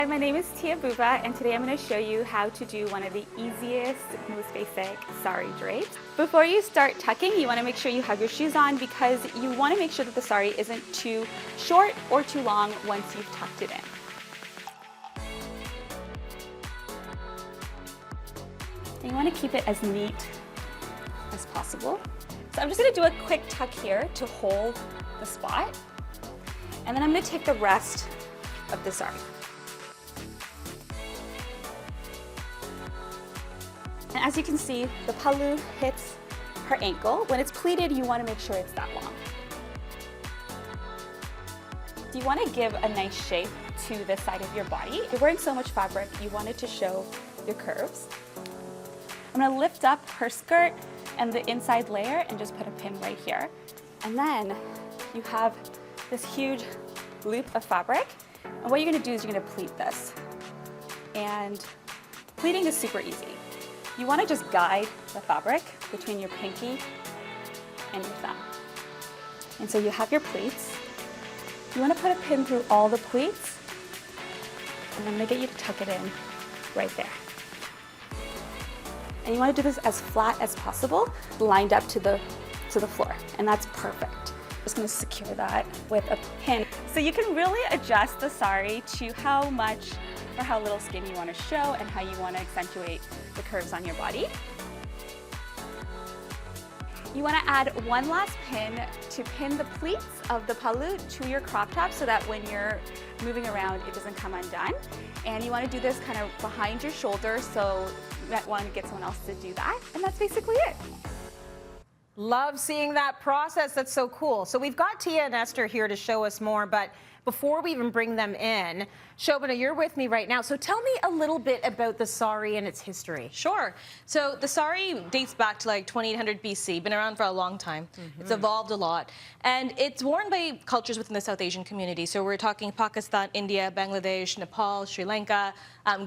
Hi, my name is Tia Buba, and today I'm going to show you how to do one of the easiest, most basic sari drapes. Before you start tucking, you want to make sure you have your shoes on because you want to make sure that the sari isn't too short or too long once you've tucked it in. And you want to keep it as neat as possible. So I'm just going to do a quick tuck here to hold the spot, and then I'm going to take the rest of the sari. And as you can see, the pallu hits her ankle. When it's pleated, you want to make sure it's that long. You want to give a nice shape to the side of your body. You're wearing so much fabric, you want it to show your curves. I'm going to lift up her skirt and the inside layer and just put a pin right here. And then you have this huge loop of fabric. And what you're going to do is you're going to pleat this. And pleating is super easy. You want to just guide the fabric between your pinky and your thumb. And so you have your pleats. You want to put a pin through all the pleats, and I'm going to get you to tuck it in right there. And you want to do this as flat as possible, lined up to the floor, and that's perfect. Just going to secure that with a pin. So you can really adjust the sari to how much or how little skin you want to show and how you want to accentuate the curves on your body. You want to add one last pin to pin the pleats of the pallu to your crop top so that when you're moving around, it doesn't come undone. And you want to do this kind of behind your shoulder, so you might want to get someone else to do that. And that's basically it. Love seeing that process. That's so cool. So we've got Tia and Esther here to show us more, but before we even bring them in, Shobana, you're with me right now. So tell me a little bit about the sari and its history. Sure. So the sari dates back to like 2800 BC, been around for a long time. It's evolved a lot. And it's worn by cultures within the South Asian community. So we're talking Pakistan, India, Bangladesh, Nepal, Sri Lanka,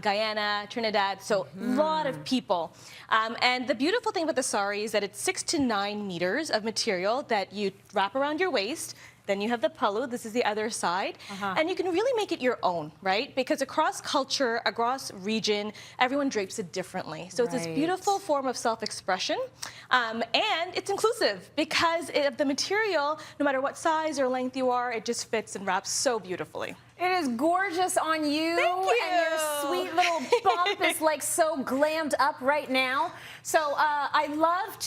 Guyana, Trinidad. So a lot of people. And the beautiful thing about the sari is that it's 6 to 9 meters of material that you wrap around your waist. Then you have the pallu, this is the other side. And you can really make it your own, right? Because across culture, across region, everyone drapes it differently. So it's this beautiful form of self-expression. And it's inclusive because of the material, no matter what size or length you are, it just fits and wraps so beautifully. It is gorgeous on you. Thank you. And your sweet little bump is like so glammed up right now. So I'd love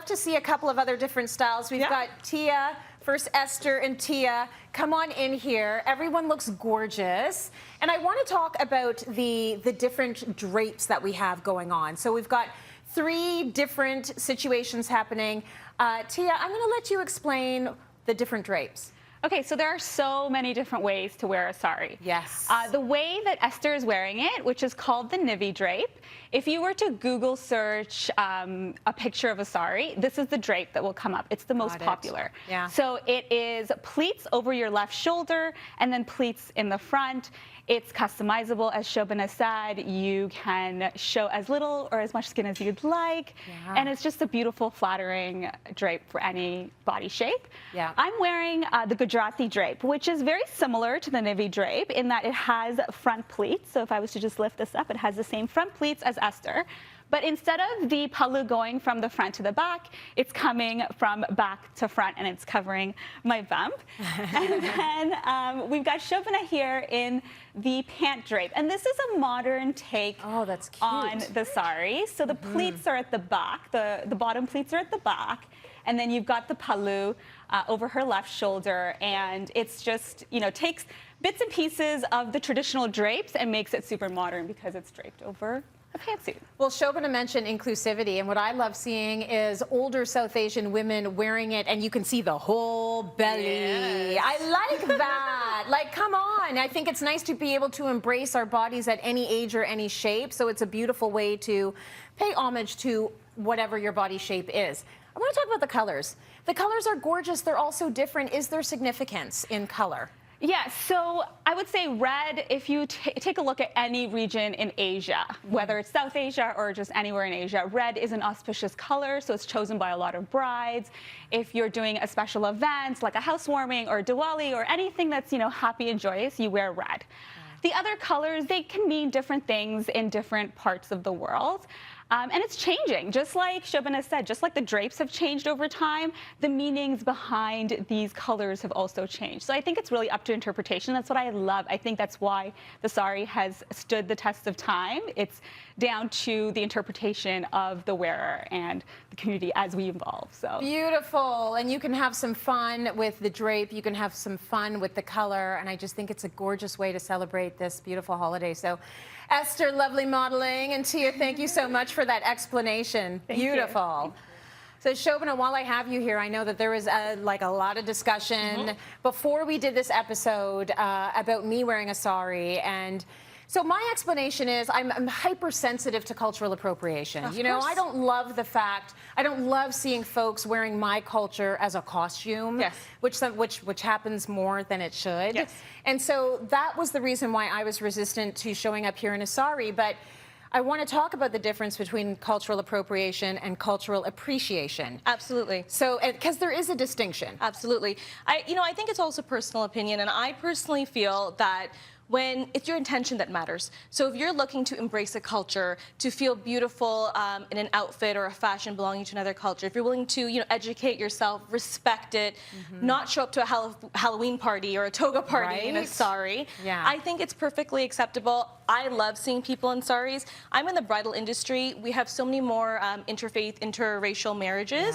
to see a couple of other different styles. We've got Tia, first Esther and Tia. Come on in here. Everyone looks gorgeous. And I want to talk about the different drapes that we have going on. So we've got 3 different situations happening. Tia, I'm going to let you explain the different drapes. Okay, so there are so many different ways to wear a sari. Yes. The way that Esther is wearing it, which is called the Nivi drape, if you were to Google search a picture of a sari, this is the drape that will come up. It's the most popular. Yeah. So it is pleats over your left shoulder and then pleats in the front. It's customizable, as Shobana said. You can show as little or as much skin as you'd like. And it's just a beautiful, flattering drape for any body shape. I'm wearing the Gujarati drape, which is very similar to the Nivi drape in that it has front pleats. So if I was to just lift this up, it has the same front pleats as Esther. But instead of the pallu going from the front to the back, it's coming from back to front, and it's covering my bump. And then we've got Shobana here in the pant drape. And this is a modern take on the sari. So the pleats are at the back. The bottom pleats are at the back. And then you've got the pallu over her left shoulder. And it's just, you know, takes bits and pieces of the traditional drapes and makes it super modern because it's draped over a pantsuit. Well, Shobana mentioned inclusivity, and what I love seeing is older South Asian women wearing it, and you can see the whole belly. I like that. Like, come on. I think it's nice to be able to embrace our bodies at any age or any shape, so it's a beautiful way to pay homage to whatever your body shape is. I want to talk about the colors. The colors are gorgeous. They're also different. Is there significance in color? Yeah, so I would say red, if you take a look at any region in Asia, whether it's South Asia or just anywhere in Asia, red is an auspicious color, so it's chosen by a lot of brides. If you're doing a special event like a housewarming or Diwali or anything that's, you know, happy and joyous, you wear red. the other colors, they can mean different things in different parts of the world. And it's changing, just like Shobana said, just like the drapes have changed over time, the meanings behind these colors have also changed. So I think it's really up to interpretation. That's what I love. I think that's why the sari has stood the test of time. It's down to the interpretation of the wearer and the community as we evolve. So beautiful. And you can have some fun with the drape. You can have some fun with the color. And I just think it's a gorgeous way to celebrate this beautiful holiday. So Esther, lovely modeling, and Tia, thank you so much for that explanation. Beautiful. So Shobana, while I have you here, I know that there was a lot of discussion before we did this episode about me wearing a sari, and so my explanation is I'm hypersensitive to cultural appropriation. You know, I don't love the fact, I don't love seeing folks wearing my culture as a costume, which happens more than it should. Yes. And so that was the reason why I was resistant to showing up here in a sari. But I want to talk about the difference between cultural appropriation and cultural appreciation. Absolutely. So, because there is a distinction. Absolutely. I think it's also personal opinion, and I personally feel that when it's your intention that matters. So if you're looking to embrace a culture, to feel beautiful in an outfit or a fashion belonging to another culture, if you're willing to, educate yourself, respect it, not show up to a Halloween party or a toga party in a sari, I think it's perfectly acceptable. I love seeing people in saris. I'm in the bridal industry. We have so many more interfaith, interracial marriages.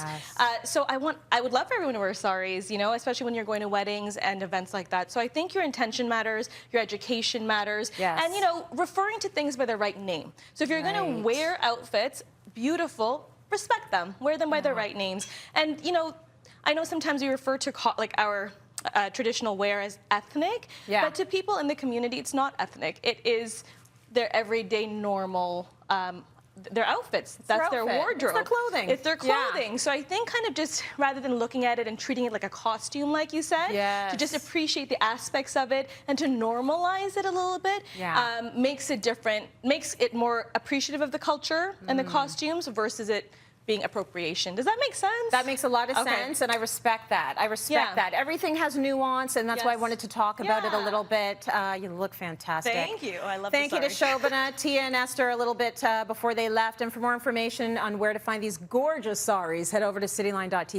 So I would love for everyone to wear saris, especially when you're going to weddings and events like that. So I think your intention matters, your education matters, and referring to things by their right name. So if you're going to wear outfits, beautiful, respect them, wear them by their right names. And I know sometimes we refer to our traditional wear as ethnic, but to people in the community, it's not ethnic. It is their everyday normal. Their outfits. That's their wardrobe. It's their clothing. It's their clothing. So I think kind of just rather than looking at it and treating it like a costume, like you said, to just appreciate the aspects of it and to normalize it a little bit makes it different, makes it more appreciative of the culture and the costumes versus it being appropriation. Does that make sense? That makes a lot of sense, and I respect that. I respect that. Everything has nuance, and that's why I wanted to talk about it a little bit. You look fantastic. Thank you. I love Thank you to Shobana, Tia, and Esther a little bit before they left. And for more information on where to find these gorgeous saris, head over to cityline.tv.